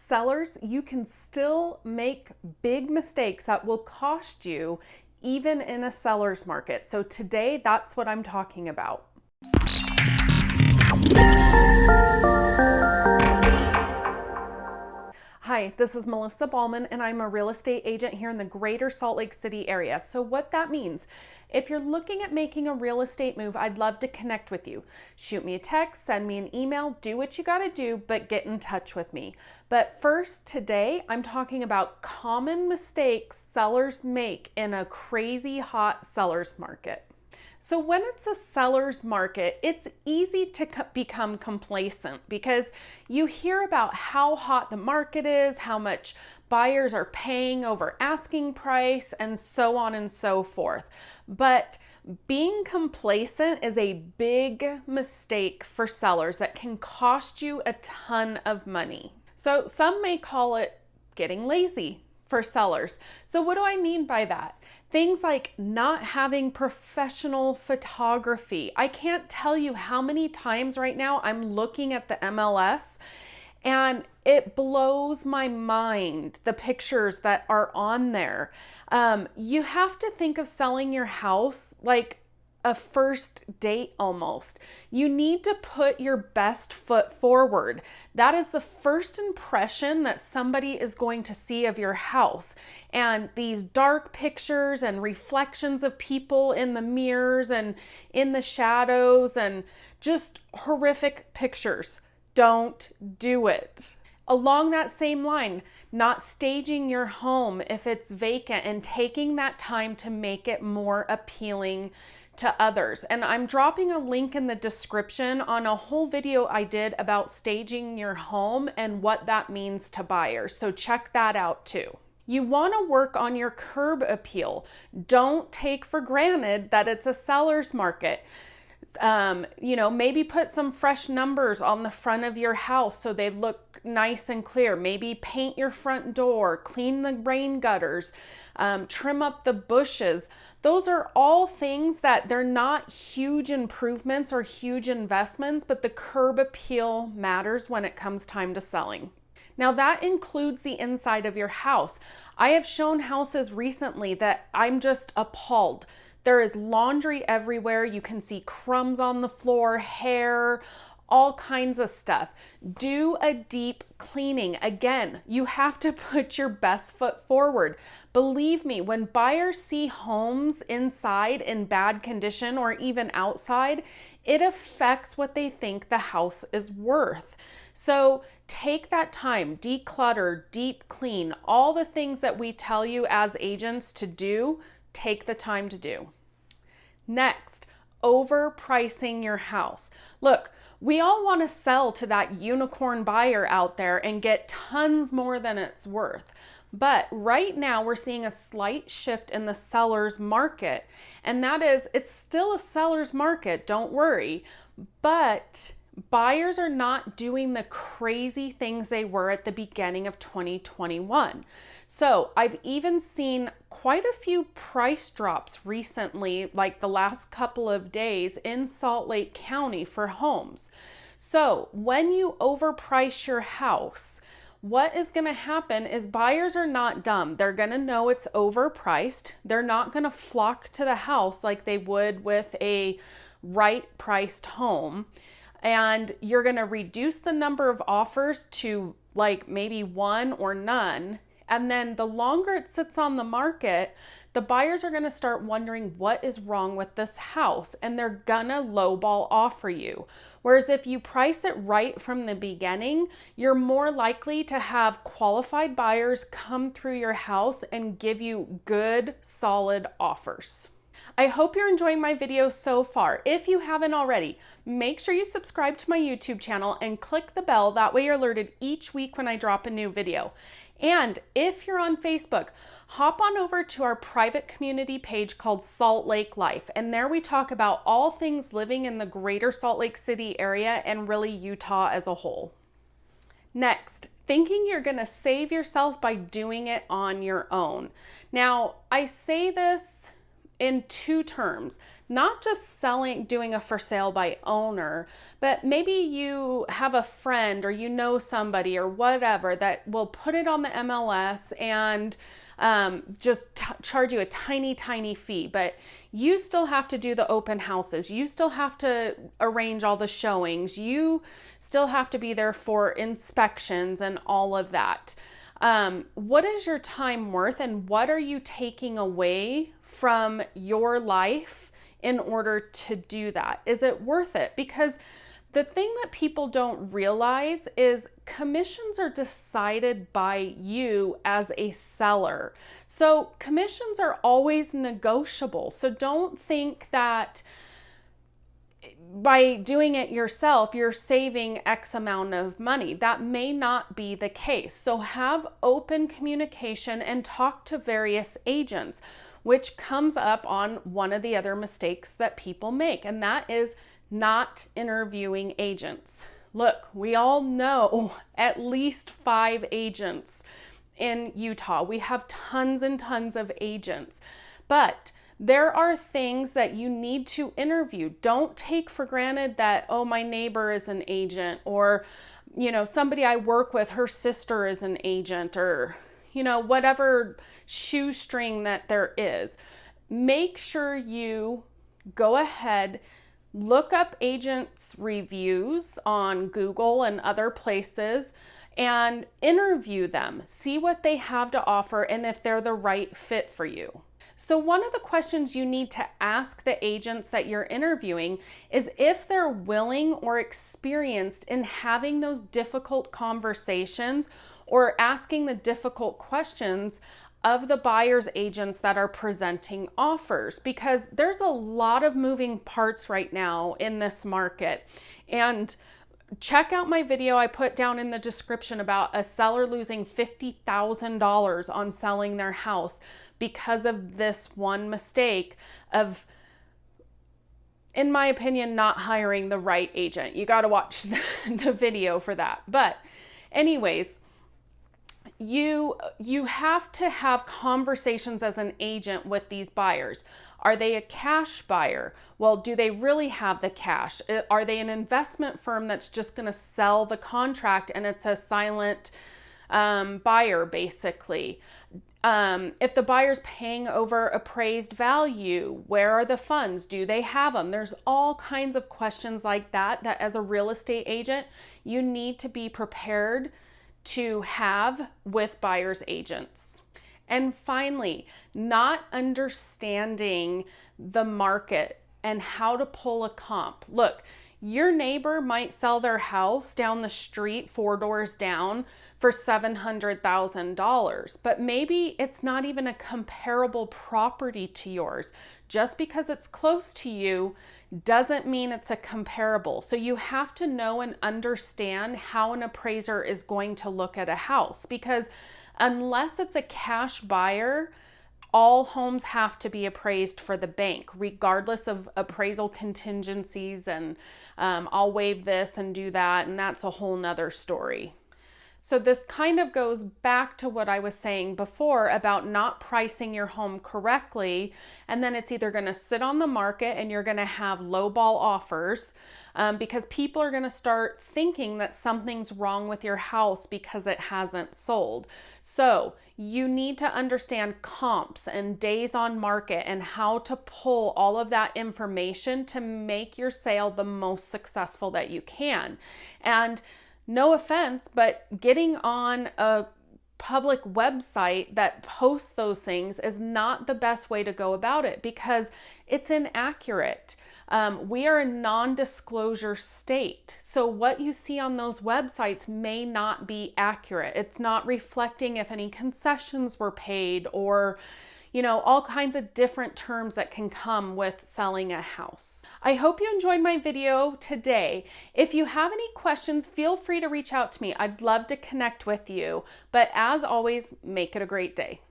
sellers, you can still make big mistakes that will cost you even in a seller's market. So today, that's what I'm talking about. Hi, this is Melissa Ballman, and I'm a real estate agent here in the greater Salt Lake City area. So what that means, if you're looking at making a real estate move, I'd love to connect with you. Shoot me a text, send me an email, do what you gotta do, but get in touch with me. But first, today, I'm talking about common mistakes sellers make in a crazy hot seller's market. So when it's a seller's market, it's easy to become complacent because you hear about how hot the market is, how much buyers are paying over asking price, and so on and so forth. But being complacent is a big mistake for sellers that can cost you a ton of money. So some may call it getting lazy for sellers. So what do I mean by that? Things like not having professional photography. I can't tell you how many times right now I'm looking at the MLS and it blows my mind, the pictures that are on there. You have to think of selling your house like a first date almost. You need to put your best foot forward. That is the first impression that somebody is going to see of your house. And these dark pictures and reflections of people in the mirrors and in the shadows and just horrific pictures. Don't do it. Along that same line, not staging your home if it's vacant and taking that time to make it more appealing to others. And I'm dropping a link in the description on a whole video I did about staging your home and what that means to buyers. So check that out too. You want to work on your curb appeal. Don't take for granted that it's a seller's market. Maybe put some fresh numbers on the front of your house so they look nice and clear. Maybe paint your front door, clean the rain gutters, trim up the bushes. Those are all things that they're not huge improvements or huge investments, but the curb appeal matters when it comes time to selling. Now that includes the inside of your house. I have shown houses recently that I'm just appalled. There is laundry everywhere. You can see crumbs on the floor, hair, all kinds of stuff. Do a deep cleaning. Again, you have to put your best foot forward. Believe me, when buyers see homes inside in bad condition or even outside, it affects what they think the house is worth. So take that time, declutter, deep clean, all the things that we tell you as agents to do, take the time to do. Next, overpricing your house. Look, we all want to sell to that unicorn buyer out there and get tons more than it's worth. But right now we're seeing a slight shift in the seller's market. And that is, it's still a seller's market, don't worry. But buyers are not doing the crazy things they were at the beginning of 2021. So I've even seen quite a few price drops recently, like the last couple of days in Salt Lake County for homes. So when you overprice your house, what is going to happen is buyers are not dumb. They're going to know it's overpriced. They're not going to flock to the house like they would with a right-priced home. And you're going to reduce the number of offers to like maybe one or none. And then the longer it sits on the market, the buyers are going to start wondering what is wrong with this house, and they're gonna lowball offer you. Whereas if you price it right from the beginning, you're more likely to have qualified buyers come through your house and give you good, solid offers. I hope you're enjoying my video so far. If you haven't already, make sure you subscribe to my YouTube channel and click the bell. That way you're alerted each week when I drop a new video. And if you're on Facebook, hop on over to our private community page called Salt Lake Life. And there we talk about all things living in the greater Salt Lake City area and really Utah as a whole. Next, thinking you're gonna save yourself by doing it on your own. Now, I say this in two terms, not just doing a for sale by owner, but maybe you have a friend or you know somebody or whatever that will put it on the MLS and just charge you a tiny fee, but you still have to do the open houses. You still have to arrange all the showings. You still have to be there for inspections and all of that. What is your time worth, and what are you taking away from your life in order to do that? Is it worth it? Because the thing that people don't realize is commissions are decided by you as a seller. So commissions are always negotiable. So don't think that by doing it yourself, you're saving X amount of money. That may not be the case. So have open communication and talk to various agents, which comes up on one of the other mistakes that people make, and that is not interviewing agents. Look, we all know at least 5 agents in Utah. We have tons and tons of agents, but there are things that you need to interview. Don't take for granted that, oh, my neighbor is an agent, or, somebody I work with, her sister is an agent, or, whatever shoestring that there is. Make sure you go ahead, look up agents' reviews on Google and other places and interview them. See what they have to offer and if they're the right fit for you. So one of the questions you need to ask the agents that you're interviewing is if they're willing or experienced in having those difficult conversations or asking the difficult questions of the buyer's agents that are presenting offers, because there's a lot of moving parts right now in this market. And check out my video I put down in the description about a seller losing $50,000 on selling their house because of this one mistake of, in my opinion, not hiring the right agent. You got to watch the video for that. But anyways, you have to have conversations as an agent with these buyers. Are they a cash buyer? Well, do they really have the cash? Are they an investment firm that's just going to sell the contract and it's a silent buyer, basically? If the buyer's paying over appraised value, where are the funds? Do they have them? There's all kinds of questions like that as a real estate agent, you need to be prepared to have with buyer's agents. And finally, not understanding the market and how to pull a comp. Look, your neighbor might sell their house down the street, 4 doors down, for $700,000, but maybe it's not even a comparable property to yours. Just because it's close to you doesn't mean it's a comparable. So you have to know and understand how an appraiser is going to look at a house, because unless it's a cash buyer, all homes have to be appraised for the bank, regardless of appraisal contingencies and I'll waive this and do that, and that's a whole nother story. So this kind of goes back to what I was saying before about not pricing your home correctly, and then it's either going to sit on the market and you're going to have lowball offers because people are going to start thinking that something's wrong with your house because it hasn't sold. So you need to understand comps and days on market and how to pull all of that information to make your sale the most successful that you can. And no offense, but getting on a public website that posts those things is not the best way to go about it because it's inaccurate. We are a non-disclosure state. So what you see on those websites may not be accurate. It's not reflecting if any concessions were paid or all kinds of different terms that can come with selling a house. I hope you enjoyed my video today. If you have any questions, feel free to reach out to me. I'd love to connect with you. But as always, make it a great day.